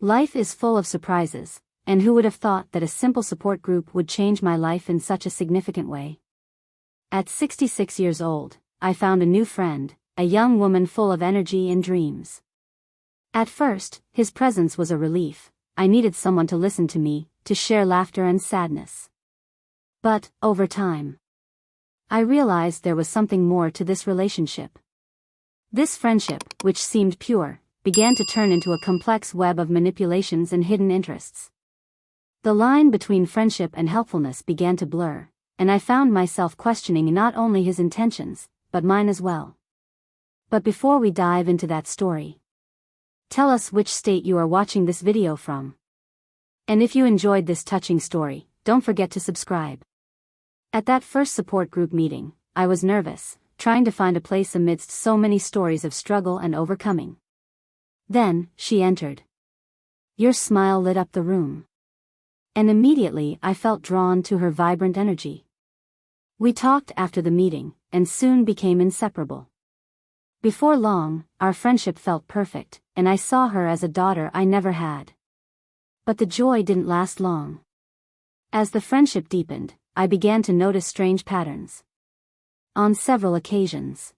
Life is full of surprises, and who would have thought that a simple support group would change my life in such a significant way? At 66 years old, I found a new friend, a young woman full of energy and dreams. At first, his presence was a relief. I needed someone to listen to me, to share laughter and sadness. But, over time, I realized there was something more to this relationship. This friendship, which seemed pure, began to turn into a complex web of manipulations and hidden interests. The line between friendship and helpfulness began to blur, and I found myself questioning not only his intentions, but mine as well. But before we dive into that story, tell us which state you are watching this video from. And if you enjoyed this touching story, don't forget to subscribe. At that first support group meeting, I was nervous, trying to find a place amidst so many stories of struggle and overcoming. Then, she entered. Your smile lit up the room. And immediately I felt drawn to her vibrant energy. We talked after the meeting, and soon became inseparable. Before long, our friendship felt perfect, and I saw her as a daughter I never had. But the joy didn't last long. As the friendship deepened, I began to notice strange patterns. On several occasions,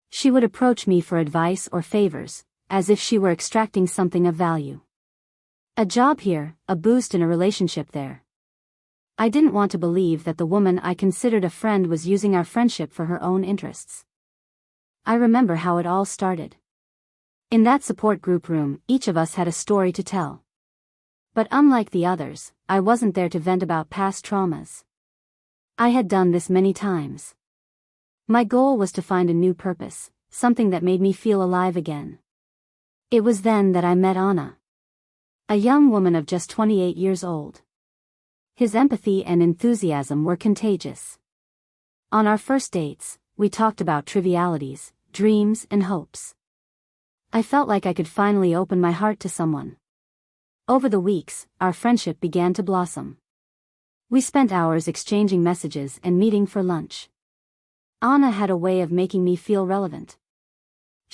she would approach me for advice or favors, as if she were extracting something of value. A job here, a boost in a relationship there. I didn't want to believe that the woman I considered a friend was using our friendship for her own interests. I remember how it all started. In that support group room, each of us had a story to tell. But unlike the others, I wasn't there to vent about past traumas. I had done this many times. My goal was to find a new purpose, something that made me feel alive again. It was then that I met Anna. A young woman of just 28 years old. His empathy and enthusiasm were contagious. On our first dates, we talked about trivialities, dreams and hopes. I felt like I could finally open my heart to someone. Over the weeks, our friendship began to blossom. We spent hours exchanging messages and meeting for lunch. Anna had a way of making me feel relevant.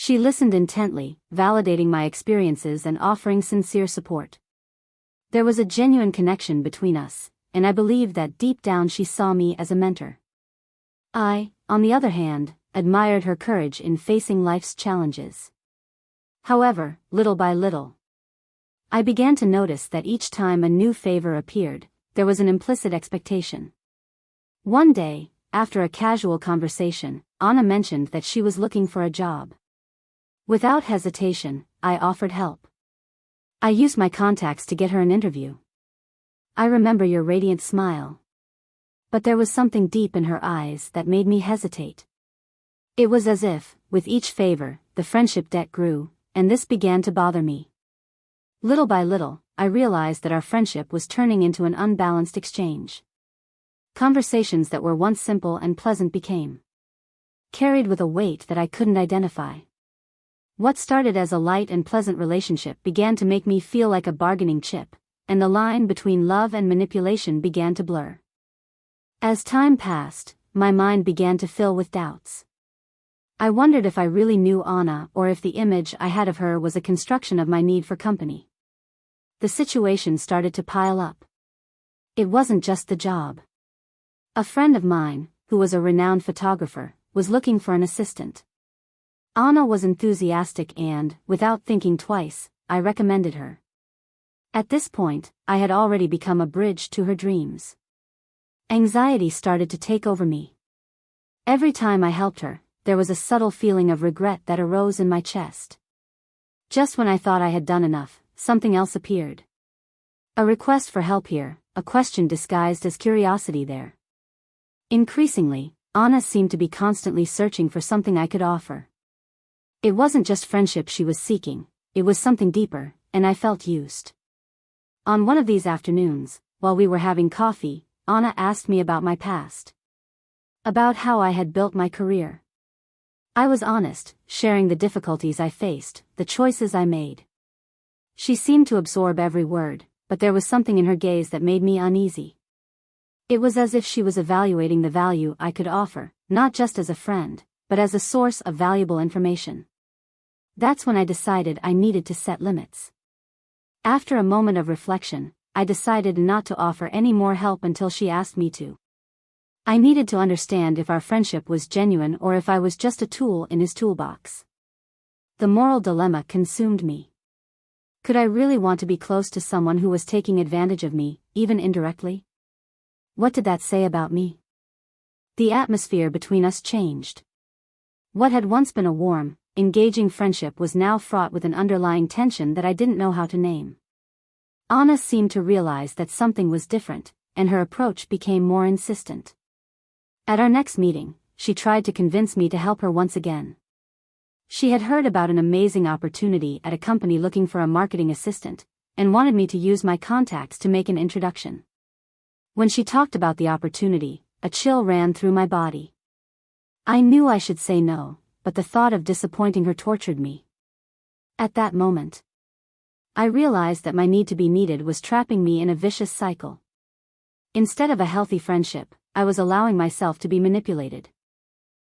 She listened intently, validating my experiences and offering sincere support. There was a genuine connection between us, and I believed that deep down she saw me as a mentor. I, on the other hand, admired her courage in facing life's challenges. However, little by little, I began to notice that each time a new favor appeared, there was an implicit expectation. One day, after a casual conversation, Anna mentioned that she was looking for a job. Without hesitation, I offered help. I used my contacts to get her an interview. I remember your radiant smile. But there was something deep in her eyes that made me hesitate. It was as if, with each favor, the friendship debt grew, and this began to bother me. Little by little, I realized that our friendship was turning into an unbalanced exchange. Conversations that were once simple and pleasant became carried with a weight that I couldn't identify. What started as a light and pleasant relationship began to make me feel like a bargaining chip, and the line between love and manipulation began to blur. As time passed, my mind began to fill with doubts. I wondered if I really knew Anna or if the image I had of her was a construction of my need for company. The situation started to pile up. It wasn't just the job. A friend of mine, who was a renowned photographer, was looking for an assistant. Anna was enthusiastic and, without thinking twice, I recommended her. At this point, I had already become a bridge to her dreams. Anxiety started to take over me. Every time I helped her, there was a subtle feeling of regret that arose in my chest. Just when I thought I had done enough, something else appeared. A request for help here, a question disguised as curiosity there. Increasingly, Anna seemed to be constantly searching for something I could offer. It wasn't just friendship she was seeking, it was something deeper, and I felt used. On one of these afternoons, while we were having coffee, Anna asked me about my past. About how I had built my career. I was honest, sharing the difficulties I faced, the choices I made. She seemed to absorb every word, but there was something in her gaze that made me uneasy. It was as if she was evaluating the value I could offer, not just as a friend, but as a source of valuable information. That's when I decided I needed to set limits. After a moment of reflection, I decided not to offer any more help until she asked me to. I needed to understand if our friendship was genuine or if I was just a tool in his toolbox. The moral dilemma consumed me. Could I really want to be close to someone who was taking advantage of me, even indirectly? What did that say about me? The atmosphere between us changed. What had once been a warm, engaging friendship was now fraught with an underlying tension that I didn't know how to name. Anna seemed to realize that something was different, and her approach became more insistent. At our next meeting, she tried to convince me to help her once again. She had heard about an amazing opportunity at a company looking for a marketing assistant, and wanted me to use my contacts to make an introduction. When she talked about the opportunity, a chill ran through my body. I knew I should say no, but the thought of disappointing her tortured me. At that moment, I realized that my need to be needed was trapping me in a vicious cycle. Instead of a healthy friendship, I was allowing myself to be manipulated.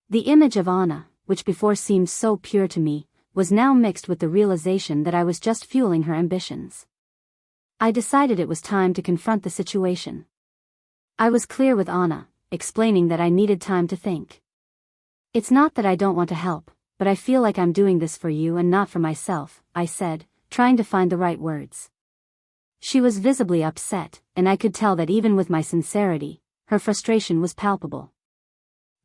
The image of Anna, which before seemed so pure to me, was now mixed with the realization that I was just fueling her ambitions. I decided it was time to confront the situation. I was clear with Anna, explaining that I needed time to think. It's not that I don't want to help, but I feel like I'm doing this for you and not for myself, I said, trying to find the right words. She was visibly upset, and I could tell that even with my sincerity, her frustration was palpable.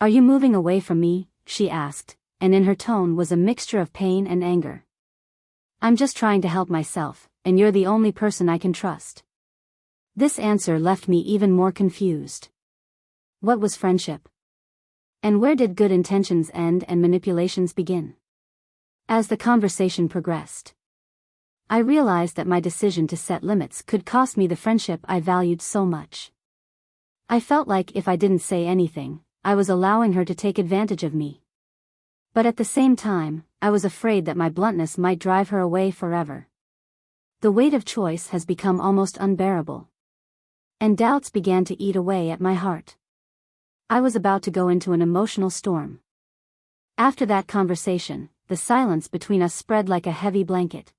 Are you moving away from me? She asked, and in her tone was a mixture of pain and anger. I'm just trying to help myself, and you're the only person I can trust. This answer left me even more confused. What was friendship? And where did good intentions end and manipulations begin? As the conversation progressed, I realized that my decision to set limits could cost me the friendship I valued so much. I felt like if I didn't say anything, I was allowing her to take advantage of me. But at the same time, I was afraid that my bluntness might drive her away forever. The weight of choice has become almost unbearable. And doubts began to eat away at my heart. I was about to go into an emotional storm. After that conversation, the silence between us spread like a heavy blanket.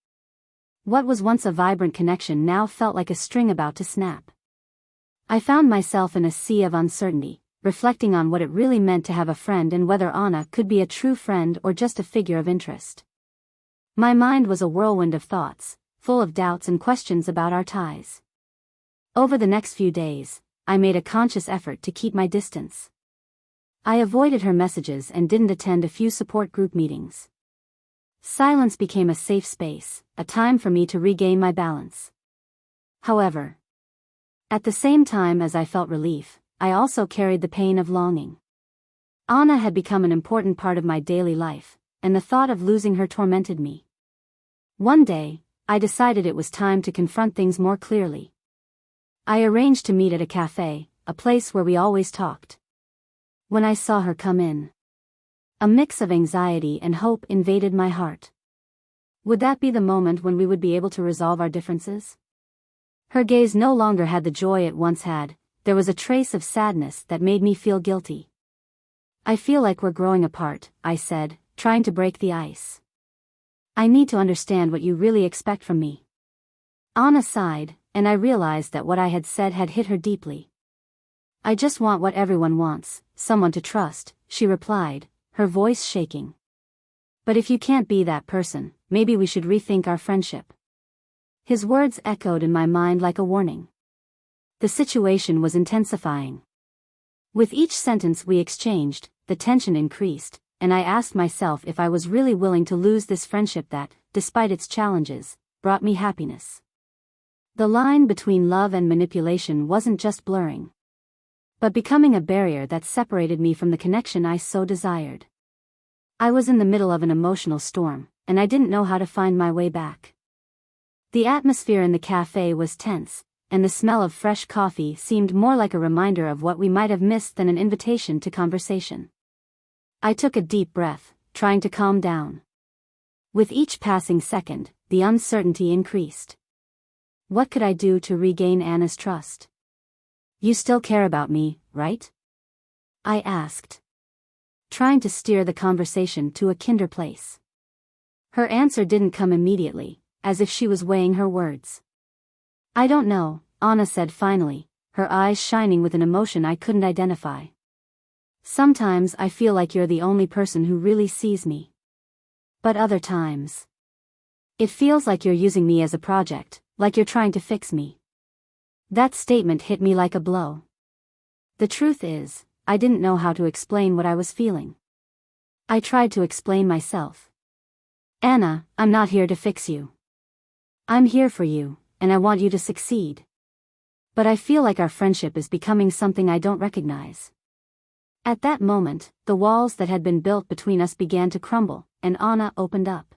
What was once a vibrant connection now felt like a string about to snap. I found myself in a sea of uncertainty, reflecting on what it really meant to have a friend and whether Anna could be a true friend or just a figure of interest. My mind was a whirlwind of thoughts, full of doubts and questions about our ties. Over the next few days, I made a conscious effort to keep my distance. I avoided her messages and didn't attend a few support group meetings. Silence became a safe space, a time for me to regain my balance. However, at the same time as I felt relief, I also carried the pain of longing. Anna had become an important part of my daily life, and the thought of losing her tormented me. One day, I decided it was time to confront things more clearly. I arranged to meet at a cafe, a place where we always talked. When I saw her come in, a mix of anxiety and hope invaded my heart. Would that be the moment when we would be able to resolve our differences? Her gaze no longer had the joy it once had, there was a trace of sadness that made me feel guilty. I feel like we're growing apart, I said, trying to break the ice. I need to understand what you really expect from me. Anna sighed, and I realized that what I had said had hit her deeply. I just want what everyone wants, someone to trust, she replied, her voice shaking. But if you can't be that person, maybe we should rethink our friendship. His words echoed in my mind like a warning. The situation was intensifying. With each sentence we exchanged, the tension increased, and I asked myself if I was really willing to lose this friendship that, despite its challenges, brought me happiness. The line between love and manipulation wasn't just blurring, but becoming a barrier that separated me from the connection I so desired. I was in the middle of an emotional storm, and I didn't know how to find my way back. The atmosphere in the cafe was tense, and the smell of fresh coffee seemed more like a reminder of what we might have missed than an invitation to conversation. I took a deep breath, trying to calm down. With each passing second, the uncertainty increased. What could I do to regain Anna's trust? You still care about me, right? I asked, trying to steer the conversation to a kinder place. Her answer didn't come immediately, as if she was weighing her words. "I don't know," Anna said finally, her eyes shining with an emotion I couldn't identify. "Sometimes I feel like you're the only person who really sees me. But other times, it feels like you're using me as a project, like you're trying to fix me." That statement hit me like a blow. The truth is, I didn't know how to explain what I was feeling. I tried to explain myself. "Anna, I'm not here to fix you. I'm here for you, and I want you to succeed. But I feel like our friendship is becoming something I don't recognize." At that moment, the walls that had been built between us began to crumble, and Anna opened up.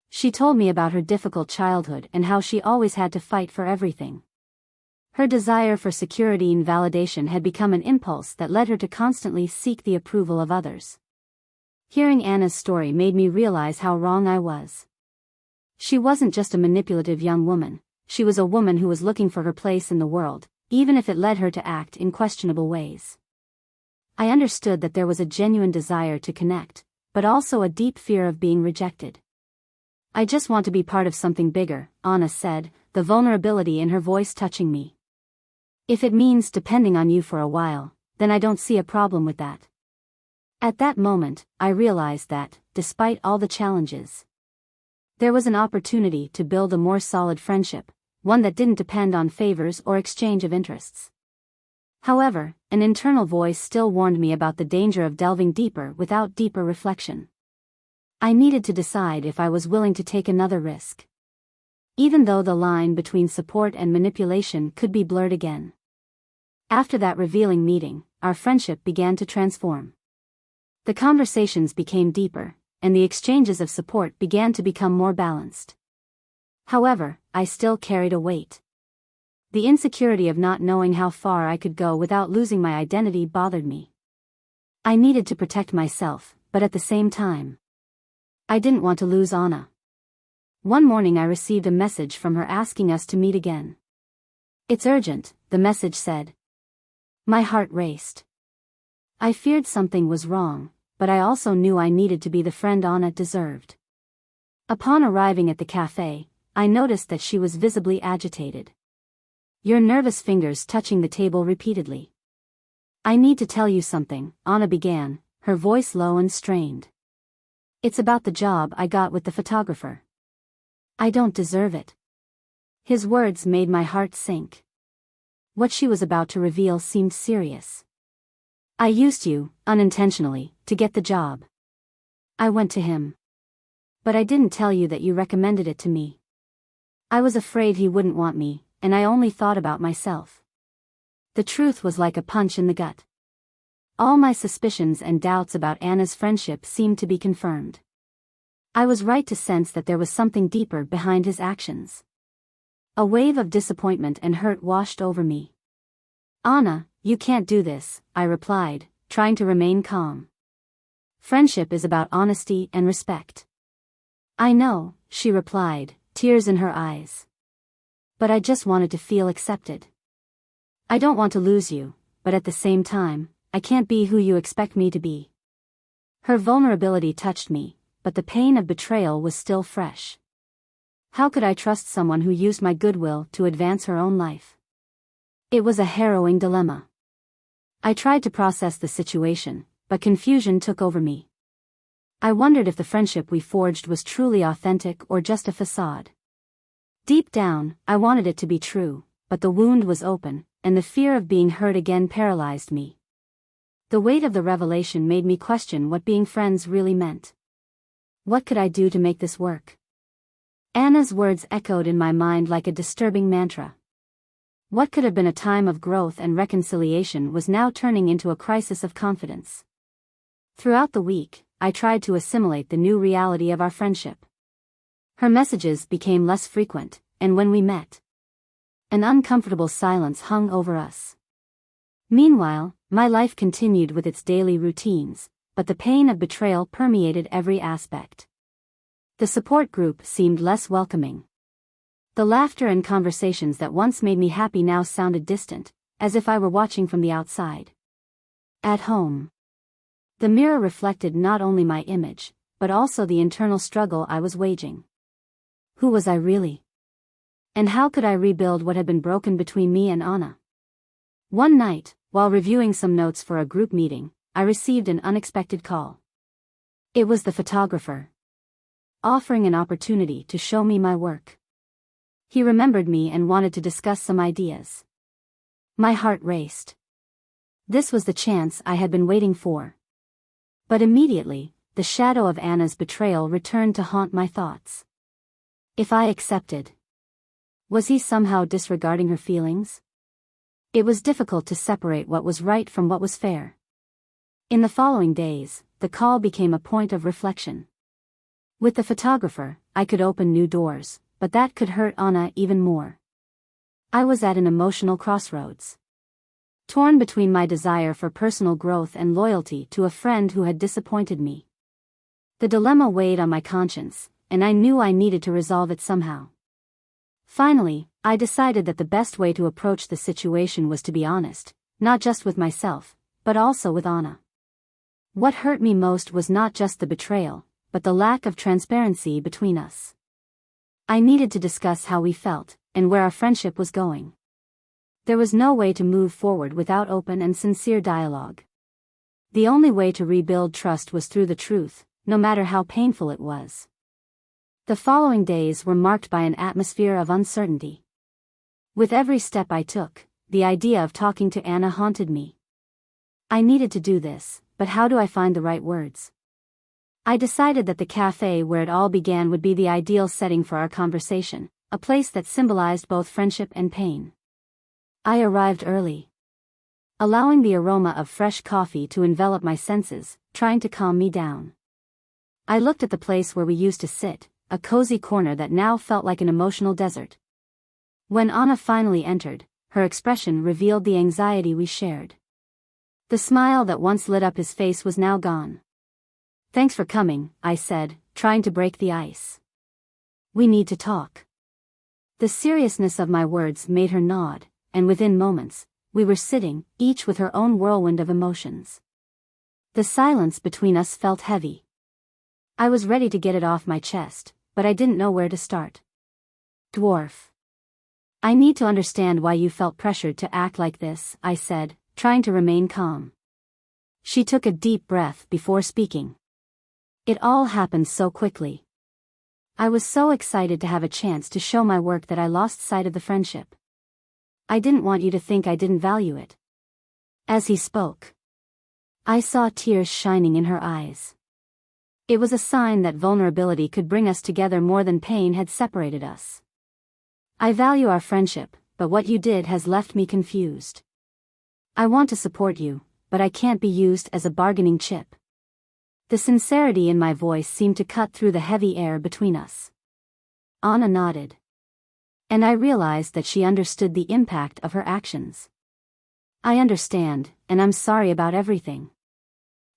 She told me about her difficult childhood and how she always had to fight for everything. Her desire for security and validation had become an impulse that led her to constantly seek the approval of others. Hearing Anna's story made me realize how wrong I was. She wasn't just a manipulative young woman, she was a woman who was looking for her place in the world, even if it led her to act in questionable ways. I understood that there was a genuine desire to connect, but also a deep fear of being rejected. "I just want to be part of something bigger," Anna said, the vulnerability in her voice touching me. "If it means depending on you for a while, then I don't see a problem with that." At that moment, I realized that, despite all the challenges, there was an opportunity to build a more solid friendship, one that didn't depend on favors or exchange of interests. However, an internal voice still warned me about the danger of delving deeper without deeper reflection. I needed to decide if I was willing to take another risk, even though the line between support and manipulation could be blurred again. After that revealing meeting, our friendship began to transform. The conversations became deeper, and the exchanges of support began to become more balanced. However, I still carried a weight. The insecurity of not knowing how far I could go without losing my identity bothered me. I needed to protect myself, but at the same time, I didn't want to lose Anna. One morning I received a message from her asking us to meet again. "It's urgent," the message said. My heart raced. I feared something was wrong, but I also knew I needed to be the friend Anna deserved. Upon arriving at the cafe, I noticed that she was visibly agitated. Your nervous fingers touching the table repeatedly. "I need to tell you something," Anna began, her voice low and strained. "It's about the job I got with the photographer. I don't deserve it." His words made my heart sink. What she was about to reveal seemed serious. "I used you, unintentionally, to get the job. I went to him. But I didn't tell you that you recommended it to me. I was afraid he wouldn't want me, and I only thought about myself." The truth was like a punch in the gut. All my suspicions and doubts about Anna's friendship seemed to be confirmed. I was right to sense that there was something deeper behind his actions. A wave of disappointment and hurt washed over me. "Anna, you can't do this," I replied, trying to remain calm. "Friendship is about honesty and respect." "I know," she replied, tears in her eyes. "But I just wanted to feel accepted. I don't want to lose you, but at the same time, I can't be who you expect me to be." Her vulnerability touched me, but the pain of betrayal was still fresh. How could I trust someone who used my goodwill to advance her own life? It was a harrowing dilemma. I tried to process the situation, but confusion took over me. I wondered if the friendship we forged was truly authentic or just a facade. Deep down, I wanted it to be true, but the wound was open, and the fear of being hurt again paralyzed me. The weight of the revelation made me question what being friends really meant. What could I do to make this work? Anna's words echoed in my mind like a disturbing mantra. What could have been a time of growth and reconciliation was now turning into a crisis of confidence. Throughout the week, I tried to assimilate the new reality of our friendship. Her messages became less frequent, and when we met, an uncomfortable silence hung over us. Meanwhile, my life continued with its daily routines, but the pain of betrayal permeated every aspect. The support group seemed less welcoming. The laughter and conversations that once made me happy now sounded distant, as if I were watching from the outside. At home, the mirror reflected not only my image, but also the internal struggle I was waging. Who was I really? And how could I rebuild what had been broken between me and Anna? One night, while reviewing some notes for a group meeting, I received an unexpected call. It was the photographer, offering an opportunity to show me my work. He remembered me and wanted to discuss some ideas. My heart raced. This was the chance I had been waiting for. But immediately, the shadow of Anna's betrayal returned to haunt my thoughts. If I accepted, was he somehow disregarding her feelings? It was difficult to separate what was right from what was fair. In the following days, the call became a point of reflection. With the photographer, I could open new doors, but that could hurt Anna even more. I was at an emotional crossroads, torn between my desire for personal growth and loyalty to a friend who had disappointed me. The dilemma weighed on my conscience, and I knew I needed to resolve it somehow. Finally, I decided that the best way to approach the situation was to be honest, not just with myself, but also with Anna. What hurt me most was not just the betrayal, but the lack of transparency between us. I needed to discuss how we felt, and where our friendship was going. There was no way to move forward without open and sincere dialogue. The only way to rebuild trust was through the truth, no matter how painful it was. The following days were marked by an atmosphere of uncertainty. With every step I took, the idea of talking to Anna haunted me. I needed to do this, but how do I find the right words? I decided that the cafe where it all began would be the ideal setting for our conversation, a place that symbolized both friendship and pain. I arrived early, allowing the aroma of fresh coffee to envelop my senses, trying to calm me down. I looked at the place where we used to sit, a cozy corner that now felt like an emotional desert. When Anna finally entered, her expression revealed the anxiety we shared. The smile that once lit up his face was now gone. "Thanks for coming," I said, trying to break the ice. "We need to talk." The seriousness of my words made her nod, and within moments, we were sitting, each with her own whirlwind of emotions. The silence between us felt heavy. I was ready to get it off my chest, but I didn't know where to start. "Dwarf, I need to understand why you felt pressured to act like this," I said, trying to remain calm. She took a deep breath before speaking. "It all happened so quickly. I was so excited to have a chance to show my work that I lost sight of the friendship. I didn't want you to think I didn't value it." As he spoke, I saw tears shining in her eyes. It was a sign that vulnerability could bring us together more than pain had separated us. "I value our friendship, but what you did has left me confused. I want to support you, but I can't be used as a bargaining chip." The sincerity in my voice seemed to cut through the heavy air between us. Anna nodded, and I realized that she understood the impact of her actions. "I understand, and I'm sorry about everything.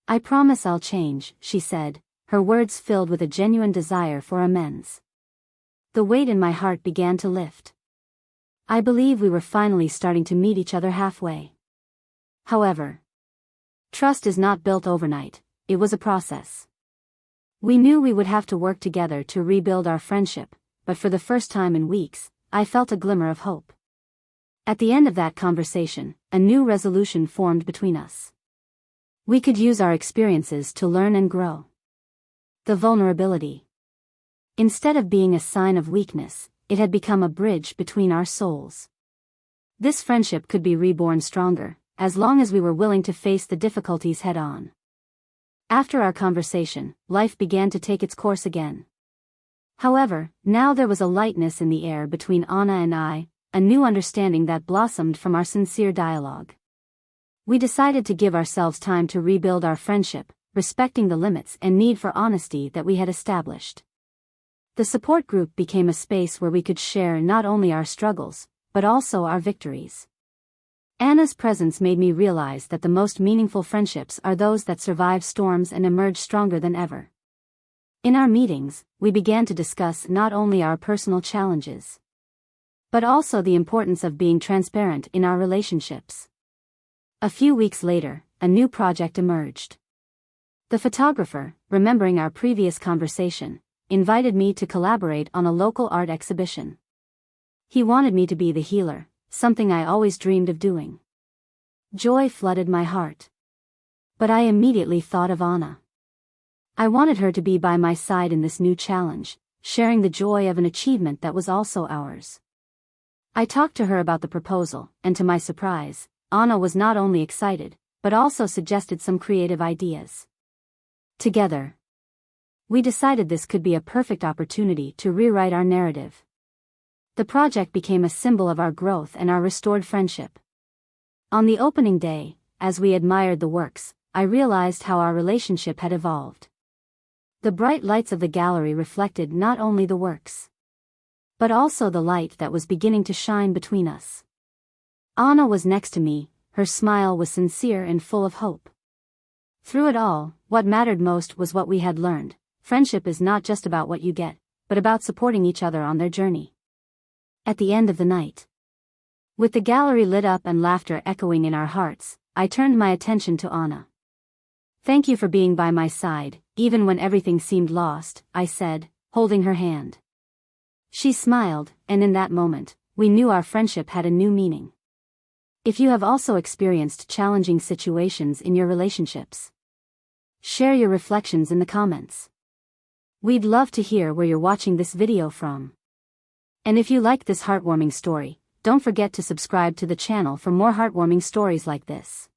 I promise I'll change," she said, her words filled with a genuine desire for amends. The weight in my heart began to lift. I believe we were finally starting to meet each other halfway. However, trust is not built overnight, it was a process. We knew we would have to work together to rebuild our friendship, but for the first time in weeks, I felt a glimmer of hope. At the end of that conversation, a new resolution formed between us. We could use our experiences to learn and grow. The vulnerability, instead of being a sign of weakness, it had become a bridge between our souls. This friendship could be reborn stronger, as long as we were willing to face the difficulties head-on. After our conversation, life began to take its course again. However, now there was a lightness in the air between Anna and I, a new understanding that blossomed from our sincere dialogue. We decided to give ourselves time to rebuild our friendship, respecting the limits and need for honesty that we had established. The support group became a space where we could share not only our struggles, but also our victories. Anna's presence made me realize that the most meaningful friendships are those that survive storms and emerge stronger than ever. In our meetings, we began to discuss not only our personal challenges, but also the importance of being transparent in our relationships. A few weeks later, a new project emerged. The photographer, remembering our previous conversation, invited me to collaborate on a local art exhibition. He wanted me to be the healer, something I always dreamed of doing. Joy flooded my heart. But I immediately thought of Anna. I wanted her to be by my side in this new challenge, sharing the joy of an achievement that was also ours. I talked to her about the proposal, and to my surprise, Anna was not only excited, but also suggested some creative ideas. Together, we decided this could be a perfect opportunity to rewrite our narrative. The project became a symbol of our growth and our restored friendship. On the opening day, as we admired the works, I realized how our relationship had evolved. The bright lights of the gallery reflected not only the works, but also the light that was beginning to shine between us. Anna was next to me, her smile was sincere and full of hope. Through it all, what mattered most was what we had learned. Friendship is not just about what you get, but about supporting each other on their journey. At the end of the night, with the gallery lit up and laughter echoing in our hearts, I turned my attention to Anna. "Thank you for being by my side, even when everything seemed lost," I said, holding her hand. She smiled, and in that moment, we knew our friendship had a new meaning. If you have also experienced challenging situations in your relationships, share your reflections in the comments. We'd love to hear where you're watching this video from. And if you like this heartwarming story, don't forget to subscribe to the channel for more heartwarming stories like this.